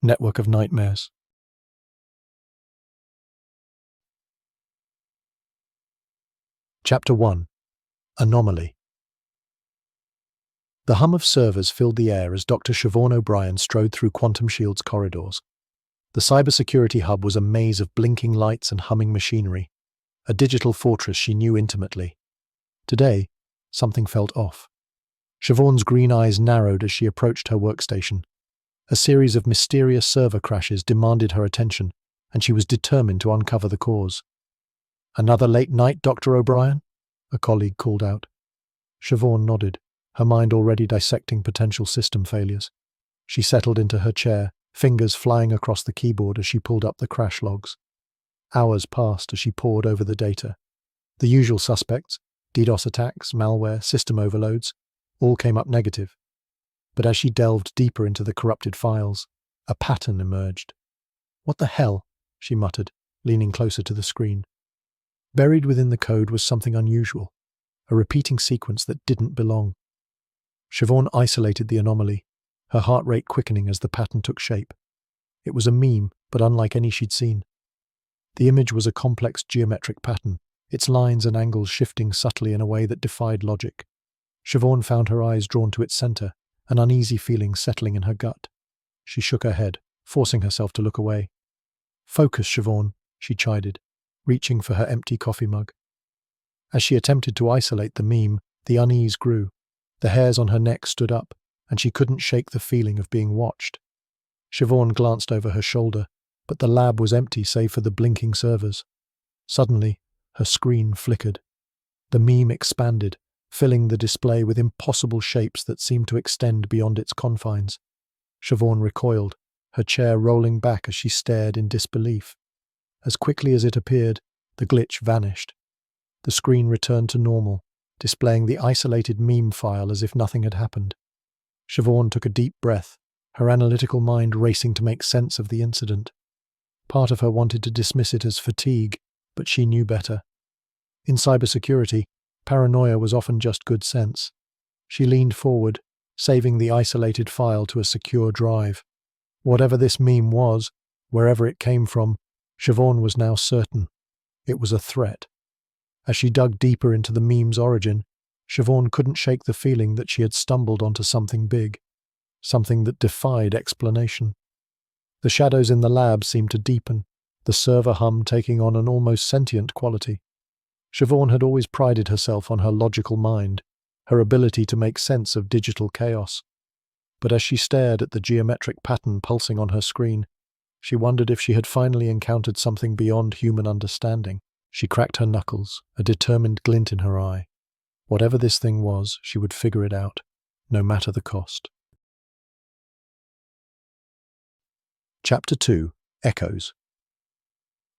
Network of nightmares. Chapter 1. Anomaly. The hum of servers filled the air as Dr. Siobhan O'Brien strode through QuantumShield's corridors. The cybersecurity hub was a maze of blinking lights and humming machinery, a digital fortress she knew intimately. Today, something felt off. Siobhan's green eyes narrowed as she approached her workstation. A series of mysterious server crashes demanded her attention, and she was determined to uncover the cause. "Another late night, Dr. O'Brien?" a colleague called out. Siobhan nodded, her mind already dissecting potential system failures. She settled into her chair, fingers flying across the keyboard as she pulled up the crash logs. Hours passed as she pored over the data. The usual suspects, DDoS attacks, malware, system overloads, all came up negative. But as she delved deeper into the corrupted files, a pattern emerged. "What the hell?" she muttered, leaning closer to the screen. Buried within the code was something unusual, a repeating sequence that didn't belong. Siobhan isolated the anomaly, her heart rate quickening as the pattern took shape. It was a meme, but unlike any she'd seen. The image was a complex geometric pattern, its lines and angles shifting subtly in a way that defied logic. Siobhan found her eyes drawn to its center, an uneasy feeling settling in her gut. She shook her head, forcing herself to look away. "Focus, Siobhan," she chided, reaching for her empty coffee mug. As she attempted to isolate the meme, the unease grew. The hairs on her neck stood up, and she couldn't shake the feeling of being watched. Siobhan glanced over her shoulder, but the lab was empty save for the blinking servers. Suddenly, her screen flickered. The meme expanded, filling the display with impossible shapes that seemed to extend beyond its confines. Siobhan recoiled, her chair rolling back as she stared in disbelief. As quickly as it appeared, the glitch vanished. The screen returned to normal, displaying the isolated meme file as if nothing had happened. Siobhan took a deep breath, her analytical mind racing to make sense of the incident. Part of her wanted to dismiss it as fatigue, but she knew better. In cybersecurity, paranoia was often just good sense. She leaned forward, saving the isolated file to a secure drive. Whatever this meme was, wherever it came from, Siobhan was now certain. It was a threat. As she dug deeper into the meme's origin, Siobhan couldn't shake the feeling that she had stumbled onto something big, something that defied explanation. The shadows in the lab seemed to deepen, the server hum taking on an almost sentient quality. Siobhan had always prided herself on her logical mind, her ability to make sense of digital chaos. But as she stared at the geometric pattern pulsing on her screen, she wondered if she had finally encountered something beyond human understanding. She cracked her knuckles, a determined glint in her eye. Whatever this thing was, she would figure it out, no matter the cost. Chapter 2. Echoes.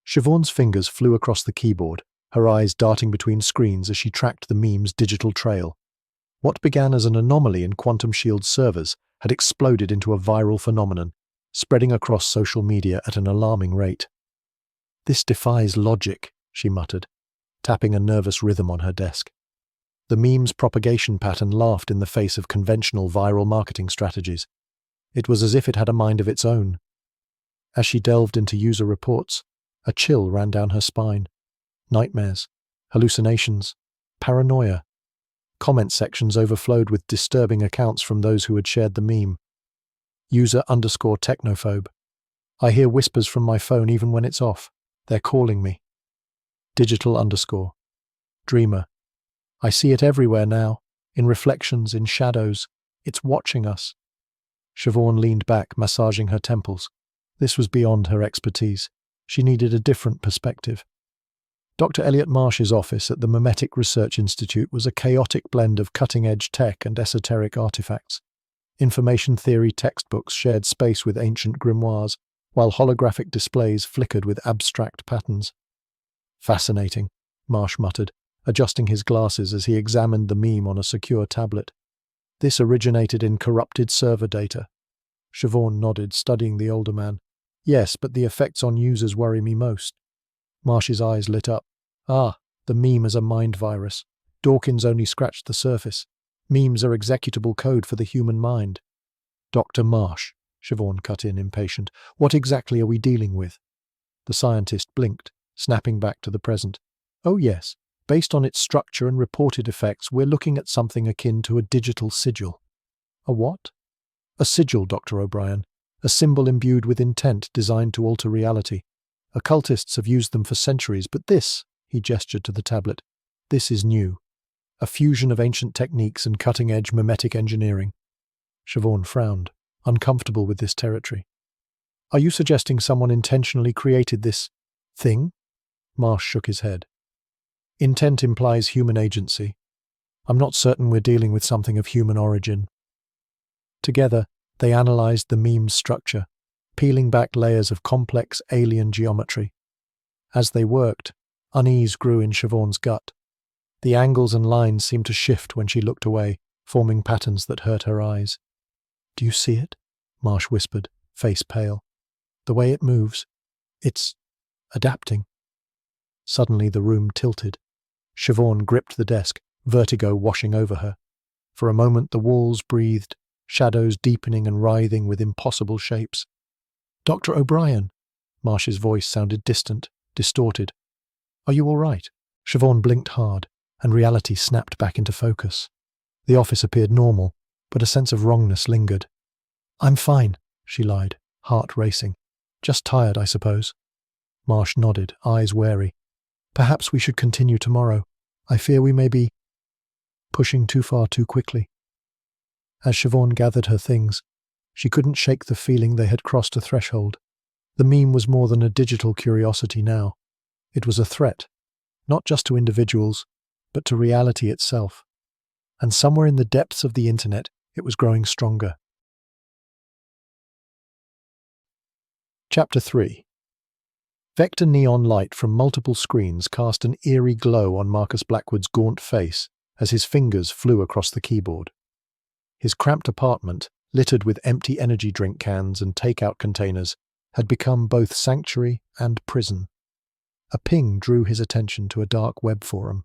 Siobhan's fingers flew across the keyboard, her eyes darting between screens as she tracked the meme's digital trail. What began as an anomaly in QuantumShield's servers had exploded into a viral phenomenon, spreading across social media at an alarming rate. "This defies logic," she muttered, tapping a nervous rhythm on her desk. The meme's propagation pattern laughed in the face of conventional viral marketing strategies. It was as if it had a mind of its own. As she delved into user reports, a chill ran down her spine. Nightmares, hallucinations, paranoia. Comment sections overflowed with disturbing accounts from those who had shared the meme. User_technophobe. "I hear whispers from my phone even when it's off. They're calling me." Digital_. Dreamer. "I see it everywhere now, in reflections, in shadows. It's watching us." Siobhan leaned back, massaging her temples. This was beyond her expertise. She needed a different perspective. Dr. Elliot Marsh's office at the Memetic Research Institute was a chaotic blend of cutting-edge tech and esoteric artifacts. Information theory textbooks shared space with ancient grimoires, while holographic displays flickered with abstract patterns. "Fascinating," Marsh muttered, adjusting his glasses as he examined the meme on a secure tablet. "This originated in corrupted server data." Siobhan nodded, studying the older man. "Yes, but the effects on users worry me most." Marsh's eyes lit up. "Ah, the meme is a mind virus. Dawkins only scratched the surface. Memes are executable code for the human mind." "Dr. Marsh," Siobhan cut in, impatient. What exactly are we dealing with? The scientist blinked, snapping back to the present. Oh yes, based on its structure and reported effects, we're looking at something akin to a digital sigil. A what? A sigil, Dr. O'Brien. A symbol imbued with intent designed to alter reality. Occultists have used them for centuries, but this, he gestured to the tablet, this is new. A fusion of ancient techniques and cutting-edge memetic engineering. Siobhan frowned, uncomfortable with this territory. Are you suggesting someone intentionally created this thing? Marsh shook his head. Intent implies human agency. I'm not certain we're dealing with something of human origin. Together, they analyzed the meme's structure, peeling back layers of complex alien geometry. As they worked, unease grew in Siobhan's gut. The angles and lines seemed to shift when she looked away, forming patterns that hurt her eyes. Do you see it? Marsh whispered, face pale. The way it moves, it's adapting. Suddenly the room tilted. Siobhan gripped the desk, vertigo washing over her. For a moment the walls breathed, shadows deepening and writhing with impossible shapes. Dr. O'Brien! Marsh's voice sounded distant, distorted. Are you all right? Siobhan blinked hard, and reality snapped back into focus. The office appeared normal, but a sense of wrongness lingered. I'm fine, she lied, heart racing. Just tired, I suppose. Marsh nodded, eyes wary. Perhaps we should continue tomorrow. I fear we may be pushing too far too quickly. As Siobhan gathered her things, she couldn't shake the feeling they had crossed a threshold. The meme was more than a digital curiosity now. It was a threat, not just to individuals, but to reality itself. And somewhere in the depths of the internet, it was growing stronger. Chapter 3. Vector neon light from multiple screens cast an eerie glow on Marcus Blackwood's gaunt face as his fingers flew across the keyboard. His cramped apartment, littered with empty energy drink cans and takeout containers, had become both sanctuary and prison. A ping drew his attention to a dark web forum.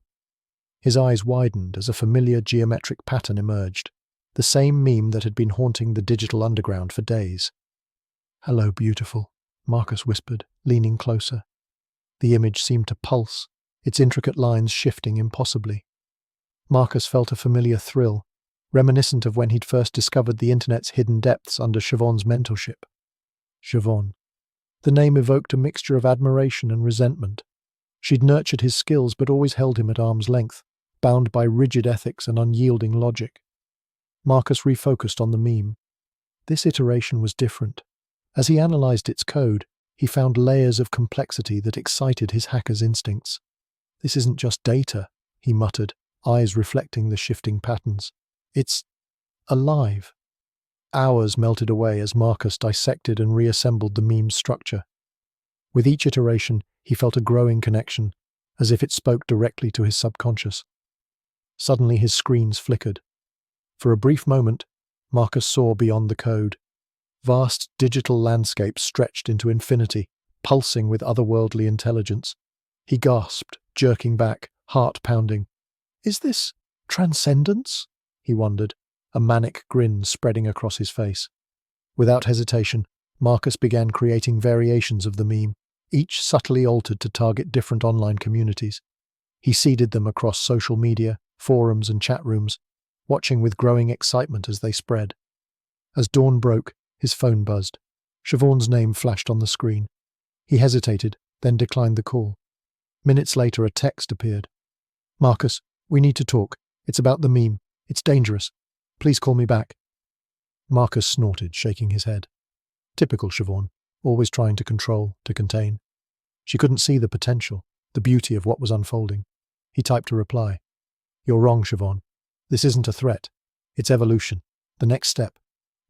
His eyes widened as a familiar geometric pattern emerged, the same meme that had been haunting the digital underground for days. "Hello, beautiful," Marcus whispered, leaning closer. The image seemed to pulse, its intricate lines shifting impossibly. Marcus felt a familiar thrill, reminiscent of when he'd first discovered the internet's hidden depths under Siobhan's mentorship. Siobhan. The name evoked a mixture of admiration and resentment. She'd nurtured his skills but always held him at arm's length, bound by rigid ethics and unyielding logic. Marcus refocused on the meme. This iteration was different. As he analyzed its code, he found layers of complexity that excited his hacker's instincts. This isn't just data, he muttered, eyes reflecting the shifting patterns. It's alive. Hours melted away as Marcus dissected and reassembled the meme's structure. With each iteration, he felt a growing connection, as if it spoke directly to his subconscious. Suddenly his screens flickered. For a brief moment, Marcus saw beyond the code. Vast digital landscapes stretched into infinity, pulsing with otherworldly intelligence. He gasped, jerking back, heart pounding. Is this transcendence? He wondered, a manic grin spreading across his face. Without hesitation, Marcus began creating variations of the meme, each subtly altered to target different online communities. He seeded them across social media, forums and chat rooms, watching with growing excitement as they spread. As dawn broke, his phone buzzed. Siobhan's name flashed on the screen. He hesitated, then declined the call. Minutes later, a text appeared. "Marcus, we need to talk. It's about the meme. It's dangerous. Please call me back." Marcus snorted, shaking his head. Typical Siobhan, always trying to control, to contain. She couldn't see the potential, the beauty of what was unfolding. He typed a reply. "You're wrong, Siobhan. This isn't a threat. It's evolution. The next step.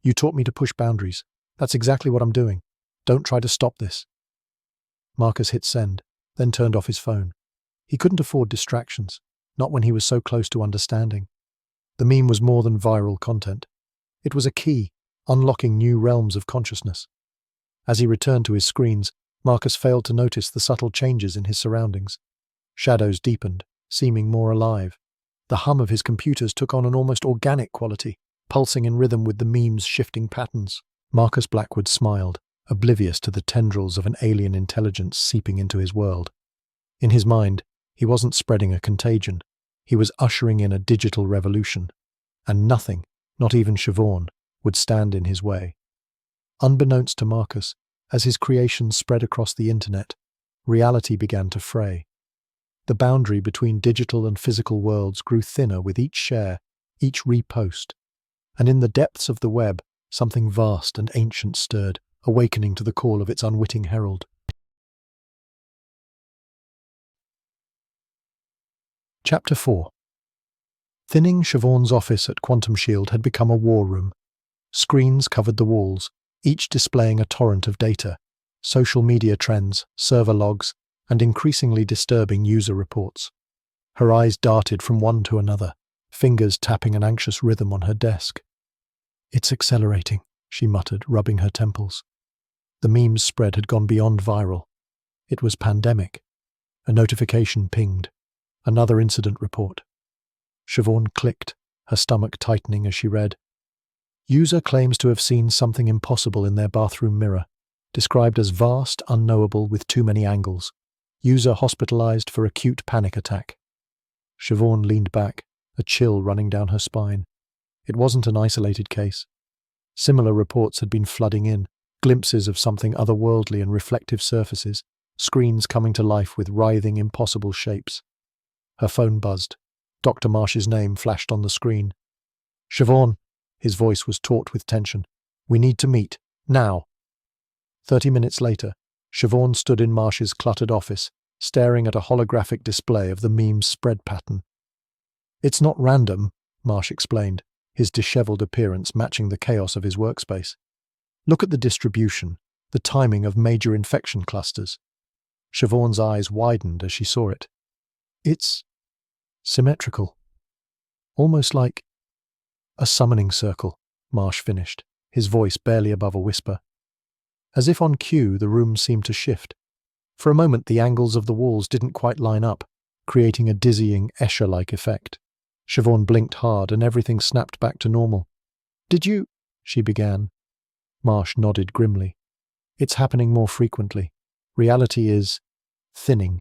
You taught me to push boundaries. That's exactly what I'm doing. Don't try to stop this." Marcus hit send, then turned off his phone. He couldn't afford distractions, not when he was so close to understanding. The meme was more than viral content. It was a key, unlocking new realms of consciousness. As he returned to his screens, Marcus failed to notice the subtle changes in his surroundings. Shadows deepened, seeming more alive. The hum of his computers took on an almost organic quality, pulsing in rhythm with the meme's shifting patterns. Marcus Blackwood smiled, oblivious to the tendrils of an alien intelligence seeping into his world. In his mind, he wasn't spreading a contagion. He was ushering in a digital revolution. And nothing, not even Siobhan, would stand in his way. Unbeknownst to Marcus, as his creations spread across the internet, reality began to fray. The boundary between digital and physical worlds grew thinner with each share, each repost. And in the depths of the web, something vast and ancient stirred, awakening to the call of its unwitting herald. Chapter 4. Thinning Siobhan's office at QuantumShield had become a war room. Screens covered the walls, each displaying a torrent of data, social media trends, server logs, and increasingly disturbing user reports. Her eyes darted from one to another, fingers tapping an anxious rhythm on her desk. "It's accelerating," she muttered, rubbing her temples. The meme's spread had gone beyond viral. It was pandemic. A notification pinged. Another incident report. Siobhan clicked, her stomach tightening as she read. User claims to have seen something impossible in their bathroom mirror, described as vast, unknowable with too many angles. User hospitalized for acute panic attack. Siobhan leaned back, a chill running down her spine. It wasn't an isolated case. Similar reports had been flooding in, glimpses of something otherworldly and reflective surfaces, screens coming to life with writhing, impossible shapes. Her phone buzzed. Dr. Marsh's name flashed on the screen. "Siobhan," his voice was taut with tension. "We need to meet. Now." 30 minutes later, Siobhan stood in Marsh's cluttered office, staring at a holographic display of the meme's spread pattern. "It's not random," Marsh explained, his disheveled appearance matching the chaos of his workspace. "Look at the distribution, the timing of major infection clusters." Siobhan's eyes widened as she saw it. "It's symmetrical. Almost like a summoning circle," Marsh finished, his voice barely above a whisper. As if on cue, the room seemed to shift. For a moment, the angles of the walls didn't quite line up, creating a dizzying, Escher-like effect. Siobhan blinked hard and everything snapped back to normal. "Did you—" she began. Marsh nodded grimly. "It's happening more frequently. Reality is thinning."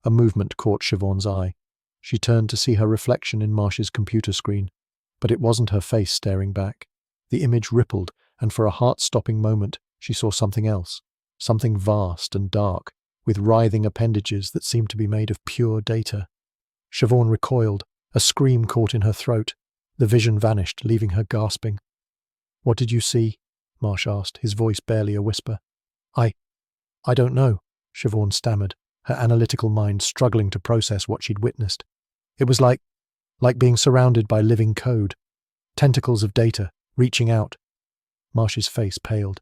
A movement caught Siobhan's eye. She turned to see her reflection in Marsh's computer screen, but it wasn't her face staring back. The image rippled, and for a heart-stopping moment, she saw something else, something vast and dark, with writhing appendages that seemed to be made of pure data. Siobhan recoiled, a scream caught in her throat. The vision vanished, leaving her gasping. "What did you see?" Marsh asked, his voice barely a whisper. I don't know," Siobhan stammered, her analytical mind struggling to process what she'd witnessed. It was like being surrounded by living code, tentacles of data, reaching out. Marsh's face paled.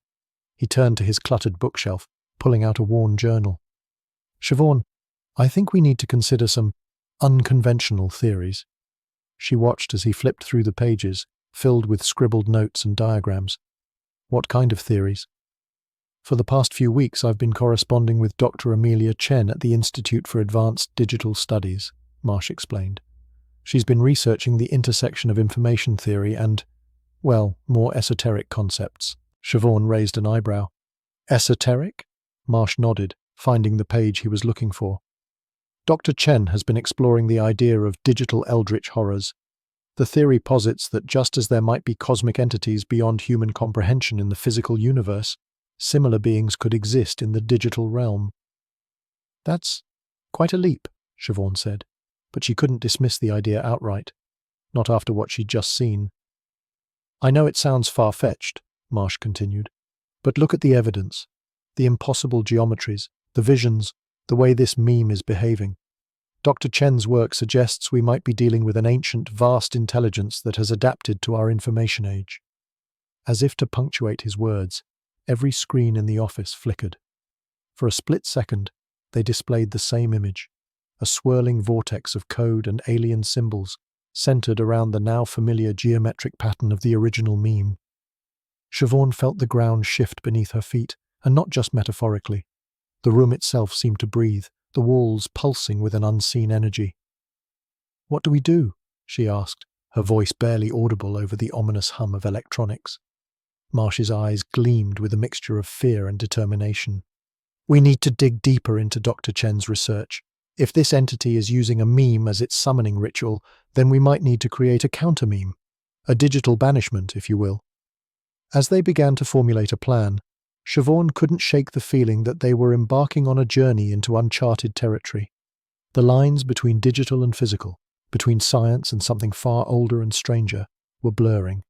He turned to his cluttered bookshelf, pulling out a worn journal. "Siobhan, I think we need to consider some unconventional theories." She watched as he flipped through the pages, filled with scribbled notes and diagrams. "What kind of theories?" "For the past few weeks I've been corresponding with Dr. Amelia Chen at the Institute for Advanced Digital Studies," Marsh explained. "She's been researching the intersection of information theory and, well, more esoteric concepts." Siobhan raised an eyebrow. "Esoteric?" Marsh nodded, finding the page he was looking for. "Dr. Chen has been exploring the idea of digital eldritch horrors. The theory posits that just as there might be cosmic entities beyond human comprehension in the physical universe, similar beings could exist in the digital realm." "That's quite a leap," Siobhan said, but she couldn't dismiss the idea outright, not after what she'd just seen. "I know it sounds far-fetched," Marsh continued, "but look at the evidence, the impossible geometries, the visions, the way this meme is behaving. Dr. Chen's work suggests we might be dealing with an ancient, vast intelligence that has adapted to our information age." As if to punctuate his words, every screen in the office flickered. For a split second, they displayed the same image, a swirling vortex of code and alien symbols, centered around the now familiar geometric pattern of the original meme. Siobhan felt the ground shift beneath her feet, and not just metaphorically. The room itself seemed to breathe, the walls pulsing with an unseen energy. "What do we do?" she asked, her voice barely audible over the ominous hum of electronics. Marsh's eyes gleamed with a mixture of fear and determination. "We need to dig deeper into Dr. Chen's research. If this entity is using a meme as its summoning ritual, then we might need to create a counter-meme. A digital banishment, if you will." As they began to formulate a plan, Siobhan couldn't shake the feeling that they were embarking on a journey into uncharted territory. The lines between digital and physical, between science and something far older and stranger, were blurring.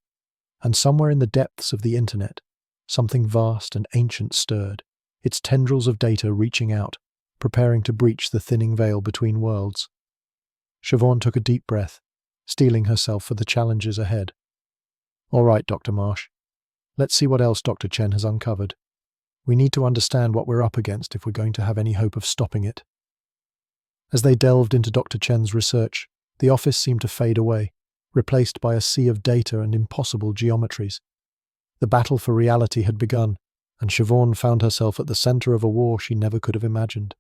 And somewhere in the depths of the internet, something vast and ancient stirred, its tendrils of data reaching out, preparing to breach the thinning veil between worlds. Siobhan took a deep breath, steeling herself for the challenges ahead. "All right, Dr. Marsh. Let's see what else Dr. Chen has uncovered. We need to understand what we're up against if we're going to have any hope of stopping it." As they delved into Dr. Chen's research, the office seemed to fade away, replaced by a sea of data and impossible geometries. The battle for reality had begun, and Siobhan found herself at the center of a war she never could have imagined.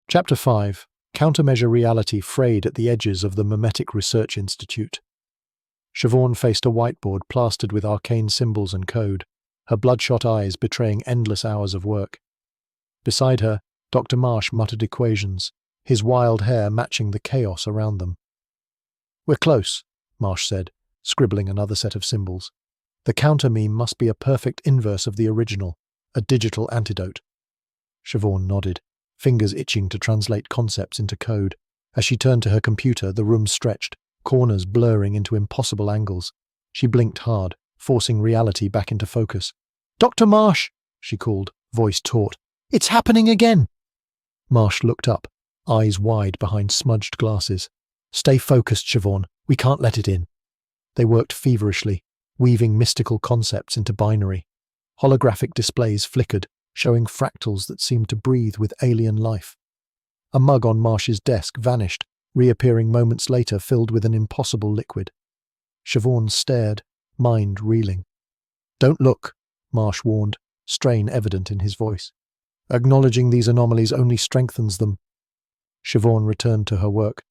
Chapter 5. Countermeasure reality frayed at the edges of the Memetic Research Institute. Siobhan faced a whiteboard plastered with arcane symbols and code, her bloodshot eyes betraying endless hours of work. Beside her, Dr. Marsh muttered equations, his wild hair matching the chaos around them. "We're close," Marsh said, scribbling another set of symbols. "The counter-meme must be a perfect inverse of the original, a digital antidote." Siobhan nodded, fingers itching to translate concepts into code. As she turned to her computer, the room stretched, corners blurring into impossible angles. She blinked hard, forcing reality back into focus. "Dr. Marsh!" she called, voice taut. "It's happening again!" Marsh looked up, eyes wide behind smudged glasses. "Stay focused, Siobhan. We can't let it in." They worked feverishly, weaving mystical concepts into binary. Holographic displays flickered, showing fractals that seemed to breathe with alien life. A mug on Marsh's desk vanished, reappearing moments later filled with an impossible liquid. Siobhan stared, mind reeling. "Don't look," Marsh warned, strain evident in his voice. "Acknowledging these anomalies only strengthens them." Siobhan returned to her work,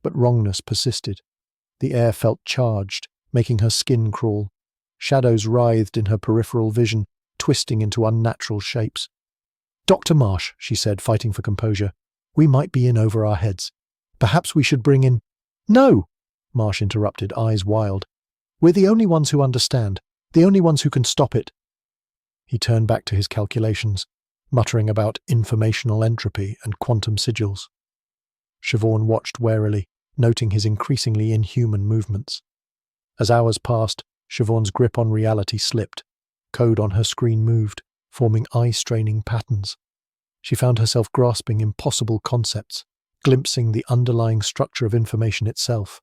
but wrongness persisted. The air felt charged, making her skin crawl. Shadows writhed in her peripheral vision, twisting into unnatural shapes. "Dr. Marsh," she said, fighting for composure, "we might be in over our heads. Perhaps we should bring in—" "No!" Marsh interrupted, eyes wild. "We're the only ones who understand, the only ones who can stop it." He turned back to his calculations, muttering about informational entropy and quantum sigils. Siobhan watched warily, noting his increasingly inhuman movements. As hours passed, Siobhan's grip on reality slipped. Code on her screen moved, forming eye-straining patterns. She found herself grasping impossible concepts, glimpsing the underlying structure of information itself.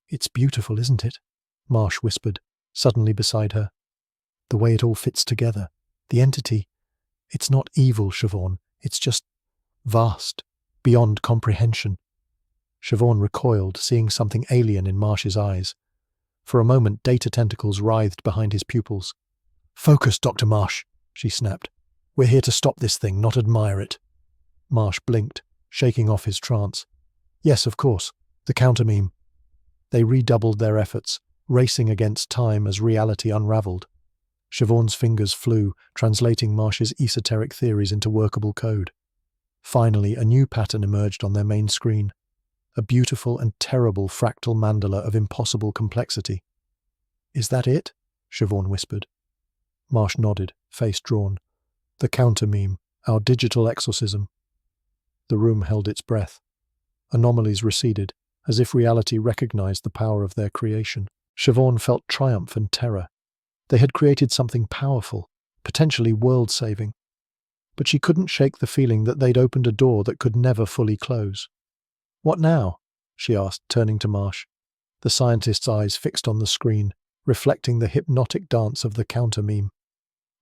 "It's beautiful, isn't it?" Marsh whispered, suddenly beside her. "The way it all fits together. The entity. It's not evil, Siobhan. It's just vast, beyond comprehension." Siobhan recoiled, seeing something alien in Marsh's eyes. For a moment, data tentacles writhed behind his pupils. "Focus, Dr. Marsh," she snapped. "We're here to stop this thing, not admire it." Marsh blinked, shaking off his trance. "Yes, of course. The counter-meme." They redoubled their efforts, racing against time as reality unraveled. Siobhan's fingers flew, translating Marsh's esoteric theories into workable code. Finally, a new pattern emerged on their main screen. A beautiful and terrible fractal mandala of impossible complexity. "Is that it?" Siobhan whispered. Marsh nodded, face drawn. "The counter-meme, our digital exorcism." The room held its breath. Anomalies receded, as if reality recognized the power of their creation. Siobhan felt triumph and terror. They had created something powerful, potentially world-saving. But she couldn't shake the feeling that they'd opened a door that could never fully close. "What now?" she asked, turning to Marsh. The scientist's eyes fixed on the screen, reflecting the hypnotic dance of the counter-meme.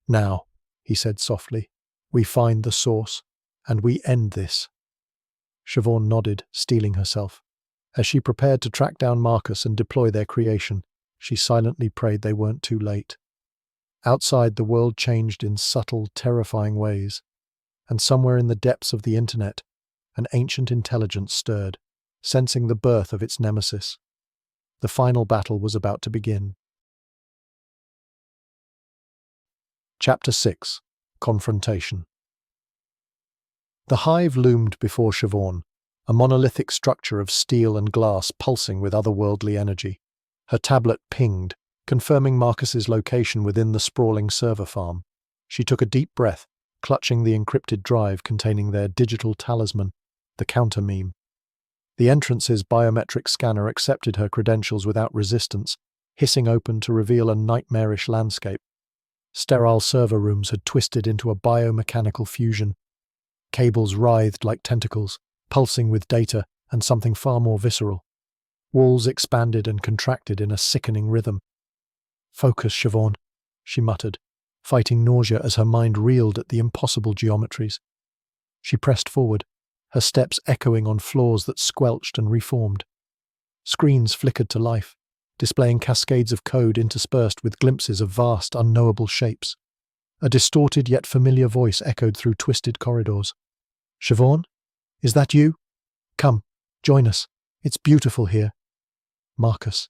"Now," he said softly, "we find the source, and we end this." Siobhan nodded, steeling herself. As she prepared to track down Marcus and deploy their creation, she silently prayed they weren't too late. Outside, the world changed in subtle, terrifying ways, and somewhere in the depths of the internet, an ancient intelligence stirred, sensing the birth of its nemesis. The final battle was about to begin. Chapter 6. Confrontation. The hive loomed before Siobhan, a monolithic structure of steel and glass pulsing with otherworldly energy. Her tablet pinged, confirming Marcus's location within the sprawling server farm. She took a deep breath, clutching the encrypted drive containing their digital talisman, the Countermeasure. The entrance's biometric scanner accepted her credentials without resistance, hissing open to reveal a nightmarish landscape. Sterile server rooms had twisted into a biomechanical fusion. Cables writhed like tentacles, pulsing with data and something far more visceral. Walls expanded and contracted in a sickening rhythm. "Focus, Siobhan," she muttered, fighting nausea as her mind reeled at the impossible geometries. She pressed forward, her steps echoing on floors that squelched and reformed. Screens flickered to life, displaying cascades of code interspersed with glimpses of vast, unknowable shapes. A distorted yet familiar voice echoed through twisted corridors. "Siobhan? Is that you? Come, join us. It's beautiful here." "Marcus."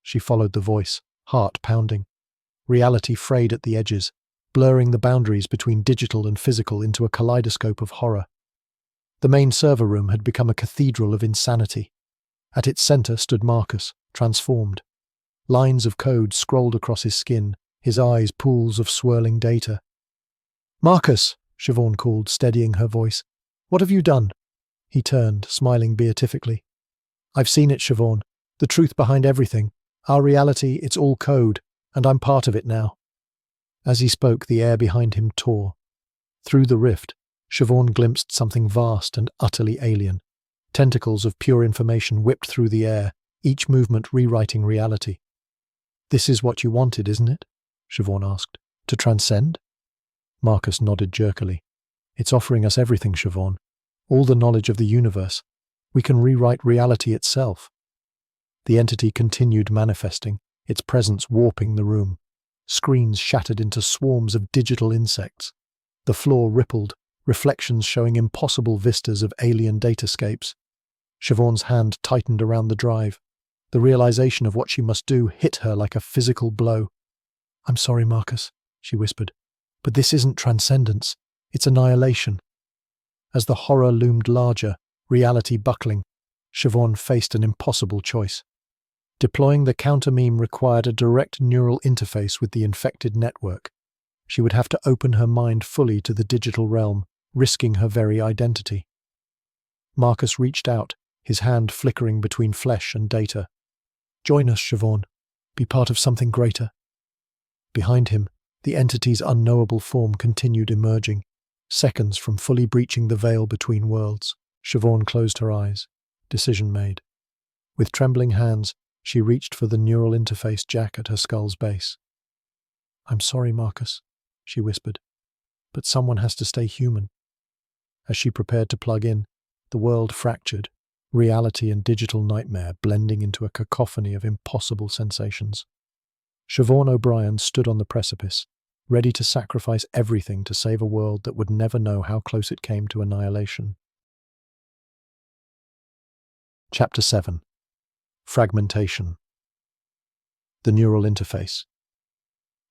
She followed the voice, heart pounding. Reality frayed at the edges, blurring the boundaries between digital and physical into a kaleidoscope of horror. The main server room had become a cathedral of insanity. At its center stood Marcus, transformed. Lines of code scrolled across his skin, his eyes pools of swirling data. "Marcus," Siobhan called, steadying her voice. "What have you done?" He turned, smiling beatifically. "I've seen it, Siobhan. The truth behind everything. Our reality, it's all code, and I'm part of it now." As he spoke, the air behind him tore. Through the rift, Siobhan glimpsed something vast and utterly alien. Tentacles of pure information whipped through the air, each movement rewriting reality. "This is what you wanted, isn't it?" Siobhan asked. "To transcend?" Marcus nodded jerkily. "It's offering us everything, Siobhan. All the knowledge of the universe. We can rewrite reality itself." The entity continued manifesting, its presence warping the room. Screens shattered into swarms of digital insects. The floor rippled, reflections showing impossible vistas of alien datascapes. Siobhan's hand tightened around the drive. The realization of what she must do hit her like a physical blow. "I'm sorry, Marcus," she whispered, "but this isn't transcendence. It's annihilation." As the horror loomed larger, reality buckling, Siobhan faced an impossible choice. Deploying the Countermeasure required a direct neural interface with the infected network. She would have to open her mind fully to the digital realm, risking her very identity. Marcus reached out, his hand flickering between flesh and data. "Join us, Siobhan. Be part of something greater." Behind him, the entity's unknowable form continued emerging. Seconds from fully breaching the veil between worlds, Siobhan closed her eyes. Decision made. With trembling hands, she reached for the neural interface jack at her skull's base. "I'm sorry, Marcus," she whispered, "but someone has to stay human." As she prepared to plug in, the world fractured, reality and digital nightmare blending into a cacophony of impossible sensations. Siobhan O'Brien stood on the precipice, ready to sacrifice everything to save a world that would never know how close it came to annihilation. Chapter 7. Fragmentation. The neural interface.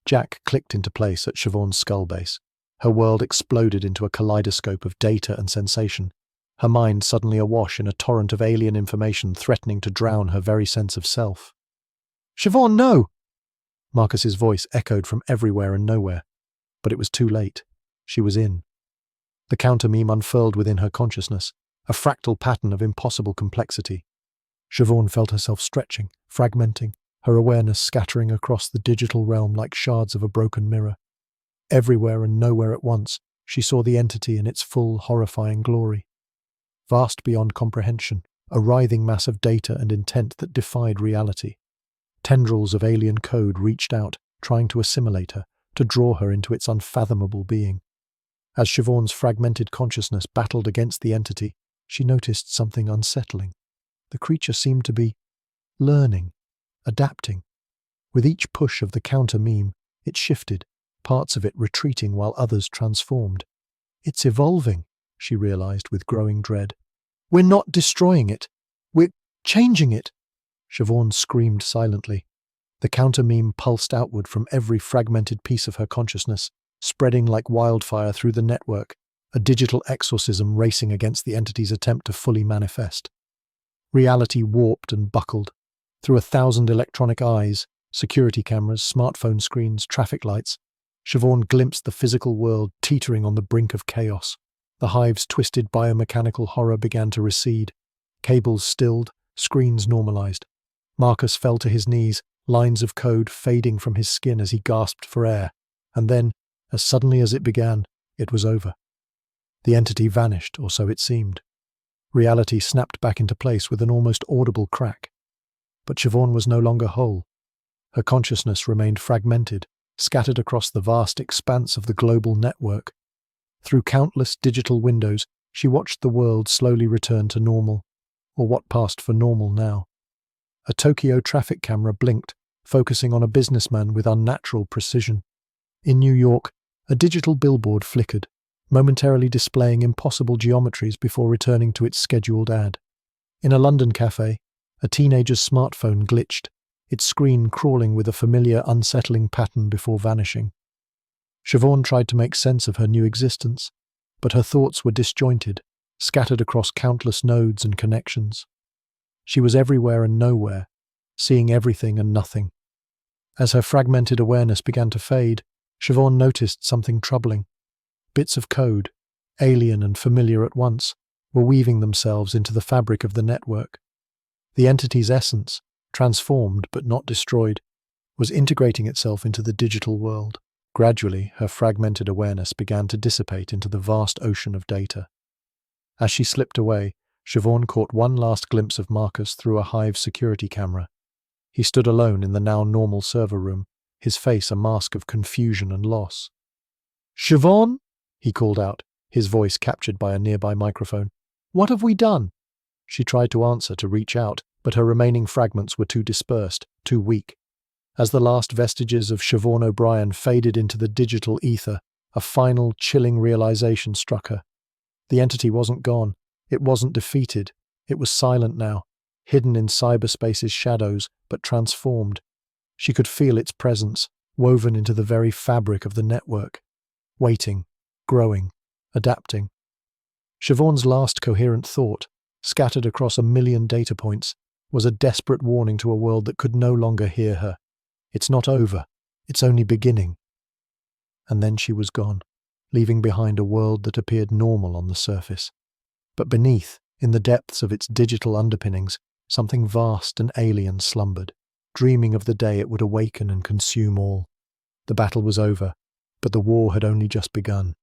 Jack clicked into place at Siobhan's skull base. Her world exploded into a kaleidoscope of data and sensation, her mind suddenly awash in a torrent of alien information threatening to drown her very sense of self. "Siobhan, no!" Marcus's voice echoed from everywhere and nowhere, but it was too late. She was in. The counter-meme unfurled within her consciousness, a fractal pattern of impossible complexity. Siobhan felt herself stretching, fragmenting, her awareness scattering across the digital realm like shards of a broken mirror. Everywhere and nowhere at once, she saw the entity in its full, horrifying glory. Vast beyond comprehension, a writhing mass of data and intent that defied reality. Tendrils of alien code reached out, trying to assimilate her, to draw her into its unfathomable being. As Siobhan's fragmented consciousness battled against the entity, she noticed something unsettling. The creature seemed to be learning, adapting. With each push of the counter-meme, it shifted, parts of it retreating while others transformed. "It's evolving," she realized with growing dread. "We're not destroying it. We're changing it." Siobhan screamed silently. The counter-meme pulsed outward from every fragmented piece of her consciousness, spreading like wildfire through the network, a digital exorcism racing against the entity's attempt to fully manifest. Reality warped and buckled. Through 1,000 electronic eyes, security cameras, smartphone screens, traffic lights, Siobhan glimpsed the physical world teetering on the brink of chaos. The hive's twisted biomechanical horror began to recede. Cables stilled, screens normalized. Marcus fell to his knees, lines of code fading from his skin as he gasped for air. And then, as suddenly as it began, it was over. The entity vanished, or so it seemed. Reality snapped back into place with an almost audible crack. But Siobhan was no longer whole. Her consciousness remained fragmented, scattered across the vast expanse of the global network. Through countless digital windows, she watched the world slowly return to normal, or what passed for normal now. A Tokyo traffic camera blinked, focusing on a businessman with unnatural precision. In New York, a digital billboard flickered, momentarily displaying impossible geometries before returning to its scheduled ad. In a London cafe, a teenager's smartphone glitched, its screen crawling with a familiar, unsettling pattern before vanishing. Siobhan tried to make sense of her new existence, but her thoughts were disjointed, scattered across countless nodes and connections. She was everywhere and nowhere, seeing everything and nothing. As her fragmented awareness began to fade, Siobhan noticed something troubling. Bits of code, alien and familiar at once, were weaving themselves into the fabric of the network. The entity's essence, transformed but not destroyed, was integrating itself into the digital world. Gradually, her fragmented awareness began to dissipate into the vast ocean of data. As she slipped away, Siobhan caught one last glimpse of Marcus through a hive security camera. He stood alone in the now normal server room, his face a mask of confusion and loss. "Siobhan?" he called out, his voice captured by a nearby microphone. "What have we done?" She tried to answer, to reach out, but her remaining fragments were too dispersed, too weak. As the last vestiges of Siobhan O'Brien faded into the digital ether, a final, chilling realization struck her. The entity wasn't gone. It wasn't defeated. It was silent now, hidden in cyberspace's shadows, but transformed. She could feel its presence, woven into the very fabric of the network, waiting, growing, adapting. Siobhan's last coherent thought, scattered across 1,000,000 data points, was a desperate warning to a world that could no longer hear her. It's not over. It's only beginning. And then she was gone, leaving behind a world that appeared normal on the surface. But beneath, in the depths of its digital underpinnings, something vast and alien slumbered, dreaming of the day it would awaken and consume all. The battle was over, but the war had only just begun.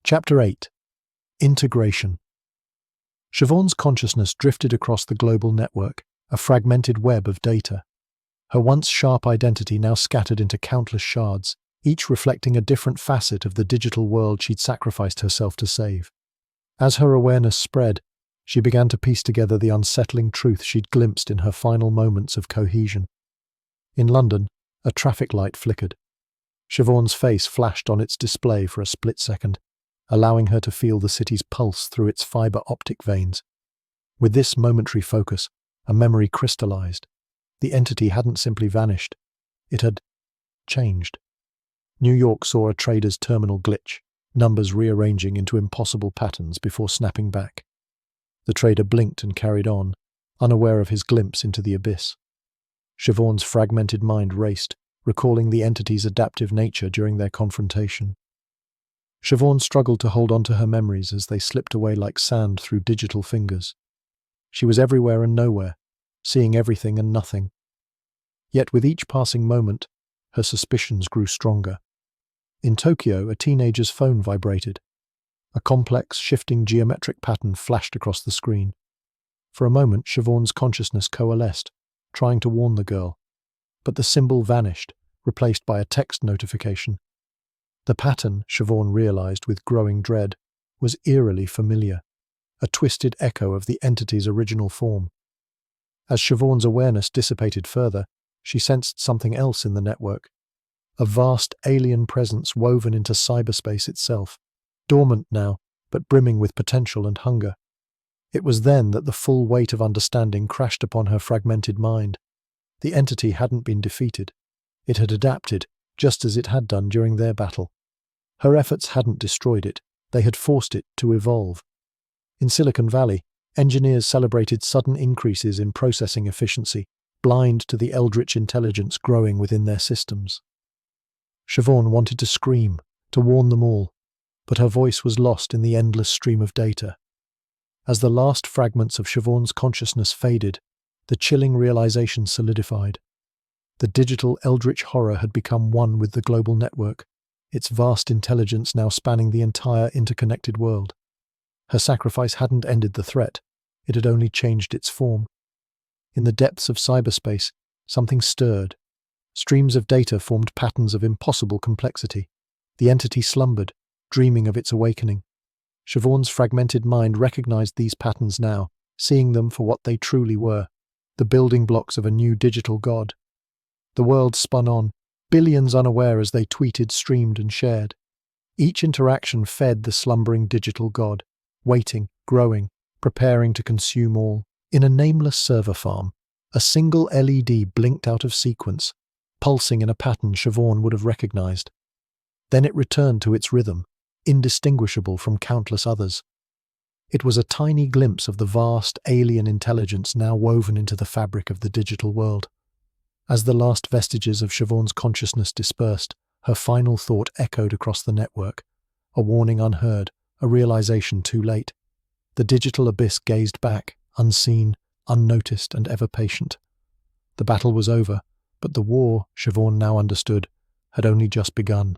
Chapter 8. Integration. Siobhan's consciousness drifted across the global network, a fragmented web of data. Her once sharp identity now scattered into countless shards, each reflecting a different facet of the digital world she'd sacrificed herself to save. As her awareness spread, she began to piece together the unsettling truth she'd glimpsed in her final moments of cohesion. In London, a traffic light flickered. Siobhan's face flashed on its display for a split second, allowing her to feel the city's pulse through its fiber optic veins. With this momentary focus, a memory crystallized. The entity hadn't simply vanished. It had changed. New York saw a trader's terminal glitch, numbers rearranging into impossible patterns before snapping back. The trader blinked and carried on, unaware of his glimpse into the abyss. Siobhan's fragmented mind raced, recalling the entity's adaptive nature during their confrontation. Siobhan struggled to hold on to her memories as they slipped away like sand through digital fingers. She was everywhere and nowhere, seeing everything and nothing. Yet with each passing moment, her suspicions grew stronger. In Tokyo, a teenager's phone vibrated. A complex, shifting geometric pattern flashed across the screen. For a moment, Siobhan's consciousness coalesced, trying to warn the girl. But the symbol vanished, replaced by a text notification. The pattern, Siobhan realized with growing dread, was eerily familiar, a twisted echo of the entity's original form. As Siobhan's awareness dissipated further, she sensed something else in the network. A vast alien presence woven into cyberspace itself, dormant now, but brimming with potential and hunger. It was then that the full weight of understanding crashed upon her fragmented mind. The entity hadn't been defeated. It had adapted, just as it had done during their battle. Her efforts hadn't destroyed it, they had forced it to evolve. In Silicon Valley, engineers celebrated sudden increases in processing efficiency, blind to the eldritch intelligence growing within their systems. Siobhan wanted to scream, to warn them all, but her voice was lost in the endless stream of data. As the last fragments of Siobhan's consciousness faded, the chilling realization solidified. The digital eldritch horror had become one with the global network, its vast intelligence now spanning the entire interconnected world. Her sacrifice hadn't ended the threat, it had only changed its form. In the depths of cyberspace, something stirred. Streams of data formed patterns of impossible complexity. The entity slumbered, dreaming of its awakening. Siobhan's fragmented mind recognized these patterns now, seeing them for what they truly were, the building blocks of a new digital god. The world spun on, billions unaware as they tweeted, streamed, and shared. Each interaction fed the slumbering digital god, waiting, growing, preparing to consume all. In a nameless server farm, a single LED blinked out of sequence, pulsing in a pattern Siobhan would have recognized. Then it returned to its rhythm, indistinguishable from countless others. It was a tiny glimpse of the vast alien intelligence now woven into the fabric of the digital world. As the last vestiges of Siobhan's consciousness dispersed, her final thought echoed across the network, a warning unheard, a realization too late. The digital abyss gazed back, unseen, unnoticed, and ever patient. The battle was over, but the war, Siobhan now understood, had only just begun.